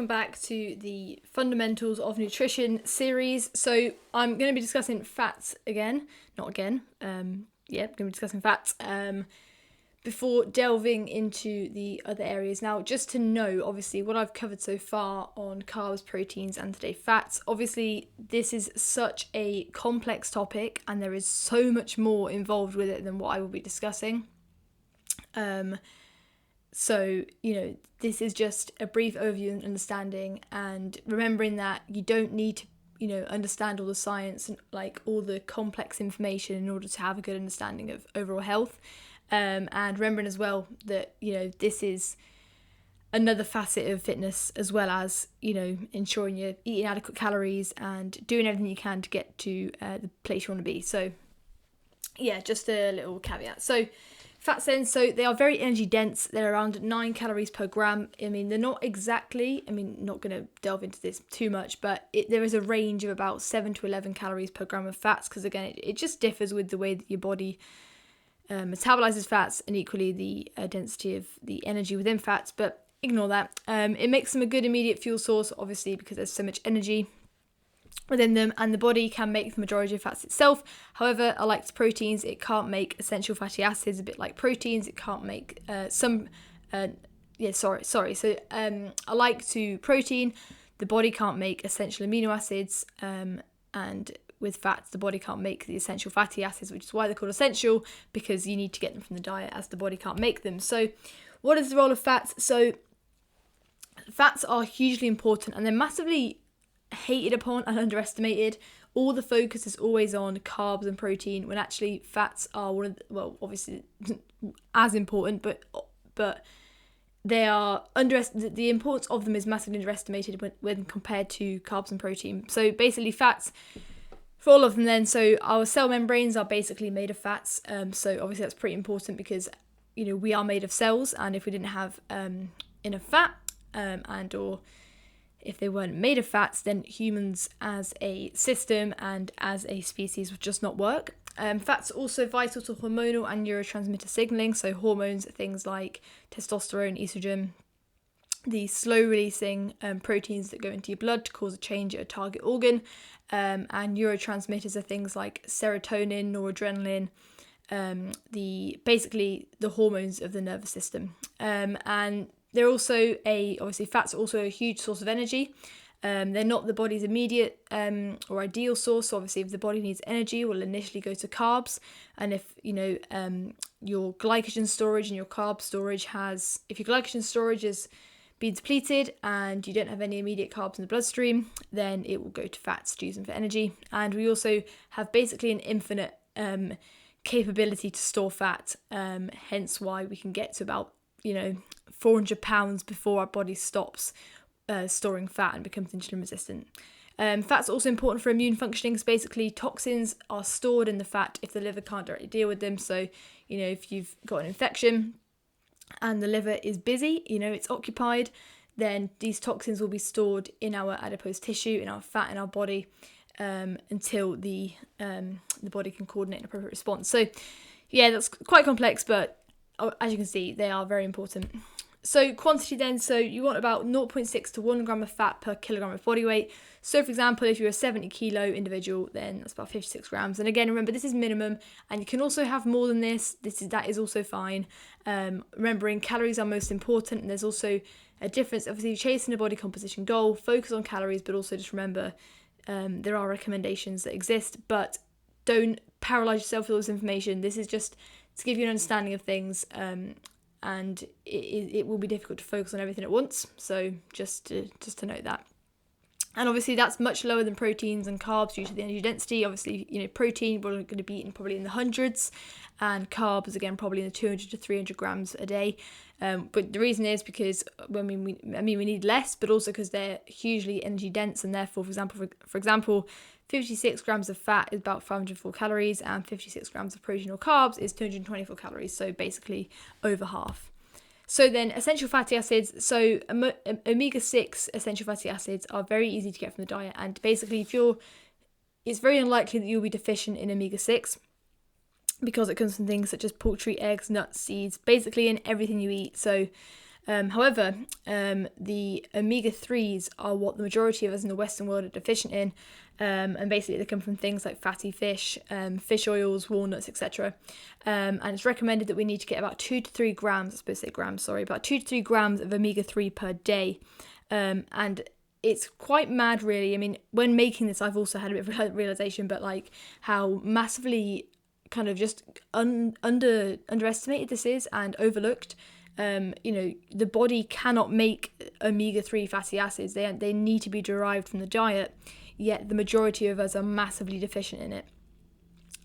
Welcome back to the Fundamentals of Nutrition series. So I'm going to be discussing fats again, going to be discussing fats before delving into the other areas. Now, just to know, obviously, what I've covered so far on carbs, proteins, and today fats, obviously, this is such a complex topic and there is so much more involved with it than what I will be discussing. So, this is just a brief overview and understanding, and remembering that you don't need to, understand all the science and like all the complex information in order to have a good understanding of overall health. And remembering as well that, this is another facet of fitness, as well as, ensuring you're eating adequate calories and doing everything you can to get to the place you want to be. So, yeah, just a little caveat. So, fats then, so they are very energy dense. They're around 9 calories per gram. They're not exactly, not going to delve into this too much, but there is a range of about 7 to 11 calories per gram of fats, because again, it just differs with the way that your body metabolizes fats, and equally the density of the energy within fats, but ignore that. It makes them a good immediate fuel source, obviously, because there's so much energy within them, and the body can make the majority of fats itself. However, like proteins, it can't make essential fatty acids. A bit like proteins, it can't make So like to protein, the body can't make essential amino acids, and with fats, the body can't make the essential fatty acids, which is why they're called essential, because you need to get them from the diet, as the body can't make them. So what is the role of fats? So fats are hugely important, and they're massively hated upon and underestimated. All the focus is always on carbs and protein, when actually fats are obviously as important, but they are the importance of them is massively underestimated when compared to carbs and protein. So basically, fats, for all of them then, so our cell membranes are basically made of fats. So obviously that's pretty important, because we are made of cells, and if we didn't have enough fat, and or if they weren't made of fats, then humans as a system and as a species would just not work. Fats are also vital to hormonal and neurotransmitter signaling, so hormones, things like testosterone, estrogen, the slow-releasing proteins that go into your blood to cause a change at a target organ, and neurotransmitters are things like serotonin, noradrenaline, the hormones of the nervous system, and they're also fats are also a huge source of energy. They're not the body's immediate or ideal source. So obviously, if the body needs energy, we'll initially go to carbs. And if your glycogen storage and your carb storage if your glycogen storage is being depleted and you don't have any immediate carbs in the bloodstream, then it will go to fats to use them for energy. And we also have basically an infinite capability to store fat. Hence why we can get to about 400 pounds before our body stops storing fat and becomes insulin resistant. Fats are also important for immune functioning, because basically toxins are stored in the fat if the liver can't directly deal with them. So, if you've got an infection and the liver is busy, it's occupied, then these toxins will be stored in our adipose tissue, in our fat in our body, until the body can coordinate an appropriate response. So, yeah, that's quite complex, but as you can see, they are very important. So quantity then, so you want about 0.6 to 1 gram of fat per kilogram of body weight. So for example, if you're a 70 kilo individual, then that's about 56 grams. And again, remember, this is minimum, and you can also have more than this. That is also fine. Remembering calories are most important, and there's also a difference. Obviously, chasing a body composition goal, focus on calories, but also just remember there are recommendations that exist, but don't paralyze yourself with all this information. This is just to give you an understanding of things, and it will be difficult to focus on everything at once. So just to note that. And obviously that's much lower than proteins and carbs due to the energy density. Obviously, protein we're going to be eating probably in the hundreds, and carbs again probably in the 200 to 300 grams a day. But the reason is because we need less, but also because they're hugely energy dense, and therefore, for example, 56 grams of fat is about 504 calories, and 56 grams of protein or carbs is 224 calories. So basically over half. So then essential fatty acids, so omega-6 essential fatty acids are very easy to get from the diet, and basically it's very unlikely that you'll be deficient in omega-6, because it comes from things such as poultry, eggs, nuts, seeds, basically in everything you eat. So However, the omega-3s are what the majority of us in the Western world are deficient in, and basically they come from things like fatty fish, fish oils, walnuts, etc. And it's recommended that we need to get about 2 to 3 grams, I suppose say grams, sorry, about 2 to 3 grams of omega-3 per day. And it's quite mad, really. I mean, when making this, I've also had a bit of a realization, but like how massively kind of just underestimated this is and overlooked. The body cannot make omega-3 fatty acids. They need to be derived from the diet, yet the majority of us are massively deficient in it.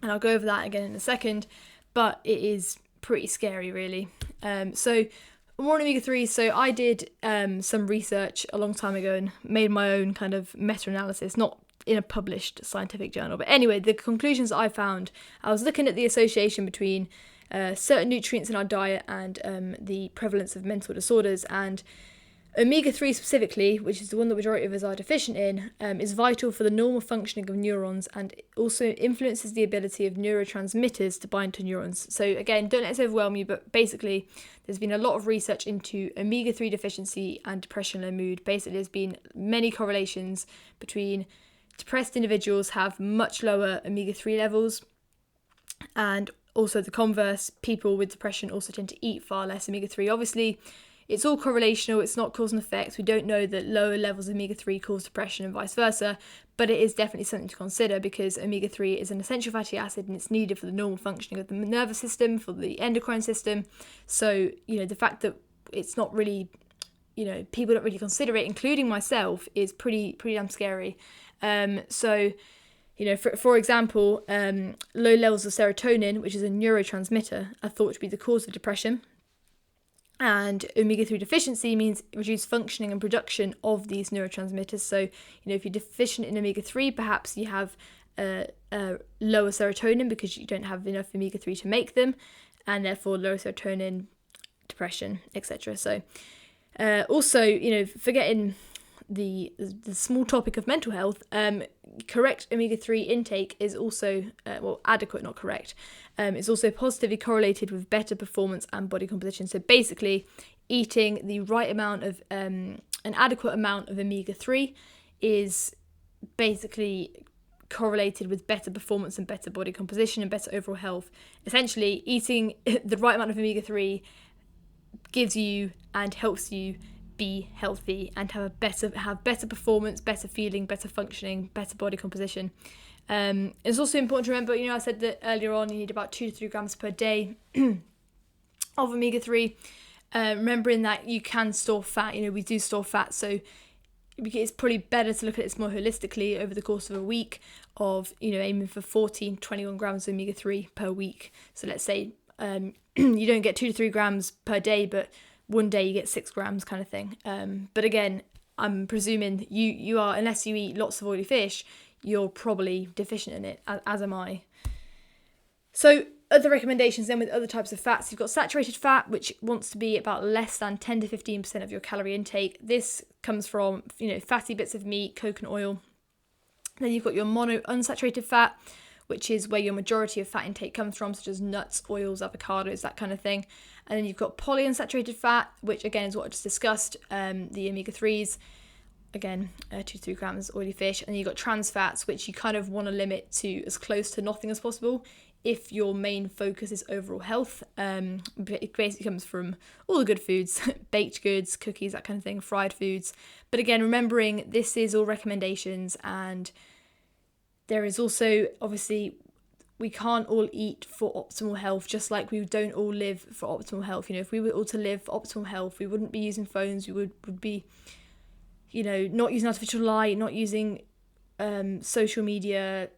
And I'll go over that again in a second, but it is pretty scary, really. So more on omega-3. So I did some research a long time ago and made my own kind of meta-analysis, not in a published scientific journal. But anyway, the conclusions I found, I was looking at the association between certain nutrients in our diet and the prevalence of mental disorders, and omega-3 specifically, which is the one the majority of us are deficient in, is vital for the normal functioning of neurons and also influences the ability of neurotransmitters to bind to neurons. So again, don't let this overwhelm you, but basically there's been a lot of research into omega-3 deficiency and depression and mood. Basically, there's been many correlations between depressed individuals have much lower omega-3 levels, and also the converse, people with depression also tend to eat far less omega-3. Obviously, it's all correlational, it's not cause and effect. We don't know that lower levels of omega-3 cause depression and vice versa, but it is definitely something to consider because omega-3 is an essential fatty acid and it's needed for the normal functioning of the nervous system, for the endocrine system. So, the fact that it's not really, people don't really consider it, including myself, is pretty damn scary. For example, low levels of serotonin, which is a neurotransmitter, are thought to be the cause of depression. And omega-3 deficiency means reduced functioning and production of these neurotransmitters. So, if you're deficient in omega-3, perhaps you have lower serotonin because you don't have enough omega-3 to make them, and therefore lower serotonin, depression, etc. So, also, forgetting the small topic of mental health, correct omega-3 intake is also, adequate, not correct, is also positively correlated with better performance and body composition. So basically, eating the right amount of, an adequate amount of omega-3 is basically correlated with better performance and better body composition and better overall health. Essentially, eating the right amount of omega-3 gives you and helps you be healthy and have better performance, better feeling, better functioning, better body composition. It's also important to remember, I said that earlier on you need about 2 to 3 grams per day of omega-3. Remembering that you can store fat, we do store fat, so it's probably better to look at this more holistically over the course of a week of, aiming for 14, 21 grams of omega-3 per week. So let's say you don't get 2 to 3 grams per day, but one day you get 6 grams kind of thing. But again, I'm presuming you are, unless you eat lots of oily fish, you're probably deficient in it, as am I. So other recommendations then with other types of fats, you've got saturated fat, which wants to be about less than 10 to 15% of your calorie intake. This comes from, fatty bits of meat, coconut oil. Then you've got your monounsaturated fat, which is where your majority of fat intake comes from, such as nuts, oils, avocados, that kind of thing. And then you've got polyunsaturated fat, which again is what I just discussed, the omega-3s, again, 2 to 3 grams oily fish. And then you've got trans fats, which you kind of want to limit to as close to nothing as possible if your main focus is overall health. It basically comes from all the good foods, baked goods, cookies, that kind of thing, fried foods. But again, remembering this is all recommendations, and there is also, obviously, we can't all eat for optimal health, just like we don't all live for optimal health. If we were all to live for optimal health, we wouldn't be using phones, we would be, not using artificial light, not using social media,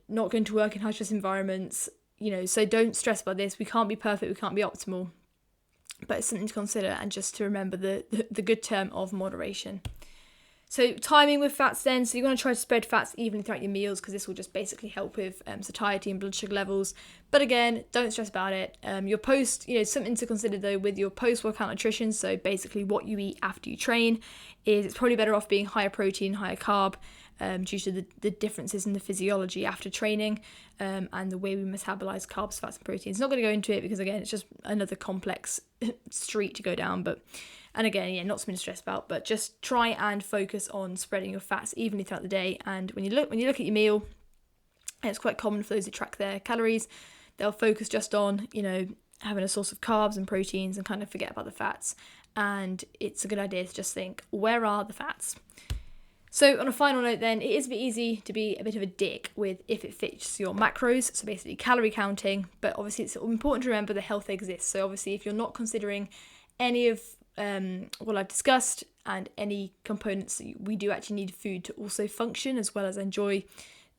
not going to work in high-stress environments, so don't stress about this. We can't be perfect, we can't be optimal, but it's something to consider, and just to remember the good term of moderation. So timing with fats then, so you want to try to spread fats evenly throughout your meals, because this will just basically help with satiety and blood sugar levels. But again, don't stress about it. Your post, something to consider though with your post-workout nutrition, so basically what you eat after you train, is it's probably better off being higher protein, higher carb, due to the differences in the physiology after training, and the way we metabolize carbs, fats and proteins. Not going to go into it because again, it's just another complex street to go down, but And again, yeah, not something to stress about, but just try and focus on spreading your fats evenly throughout the day. And when you look at your meal, and it's quite common for those who track their calories, they'll focus just on, having a source of carbs and proteins and kind of forget about the fats. And it's a good idea to just think, where are the fats? So on a final note then, it is a bit easy to be a bit of a dick with if it fits your macros, so basically calorie counting, but obviously it's important to remember that health exists. So obviously if you're not considering any of what I've discussed and any components that we do actually need food to also function as well as enjoy,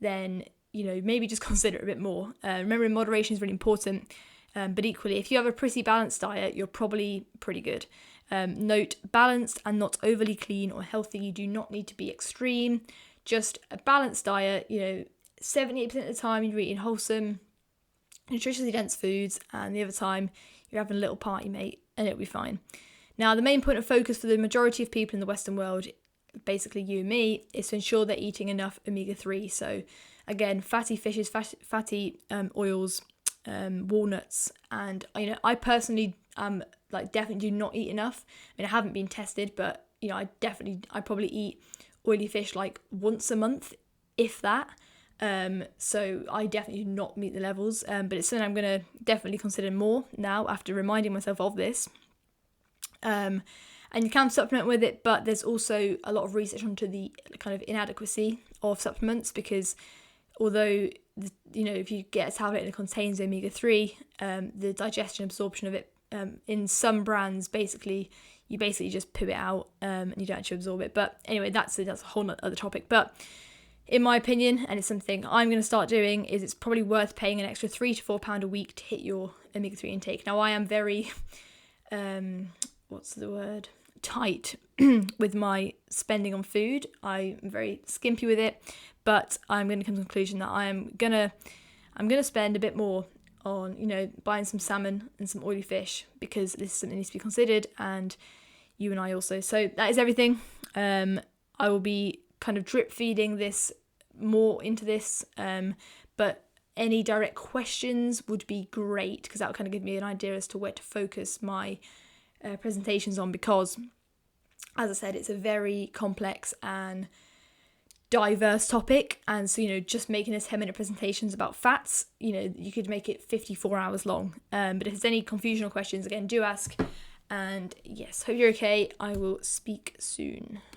then, maybe just consider it a bit more. Remember, moderation is really important, but equally, if you have a pretty balanced diet, you're probably pretty good. Note, balanced and not overly clean or healthy. You do not need to be extreme. Just a balanced diet, 78% of the time you're eating wholesome, nutritiously dense foods, and the other time you're having a little party, mate, and it'll be fine. Now, the main point of focus for the majority of people in the Western world, basically you and me, is to ensure they're eating enough omega-3. So again, fatty fishes, fatty oils, walnuts, and I personally definitely do not eat enough. I haven't been tested, but I probably eat oily fish like once a month, if that. So I definitely do not meet the levels, but it's something I'm going to definitely consider more now after reminding myself of this. And you can supplement with it, but there's also a lot of research onto the kind of inadequacy of supplements, because although if you get a tablet and it contains omega-3, the digestion absorption of it in some brands you basically just poo it out and you don't actually absorb it. But anyway, that's a whole other topic. But in my opinion, and it's something I'm going to start doing, is it's probably worth paying an extra £3 to £4 a week to hit your omega-3 intake. Now, I am very tight with my spending on food. I'm very skimpy with it, but I'm going to come to the conclusion that I'm gonna spend a bit more on buying some salmon and some oily fish, because this is something that needs to be considered, and you and I also. So that is everything. I will be kind of drip feeding this more into this, but any direct questions would be great, because that would kind of give me an idea as to where to focus my presentations on, because as I said, it's a very complex and diverse topic, and so just making a 10-minute presentations about fats, you could make it 54 hours long, but if there's any confusion or questions, again, do ask. And yes, hope you're okay. I will speak soon.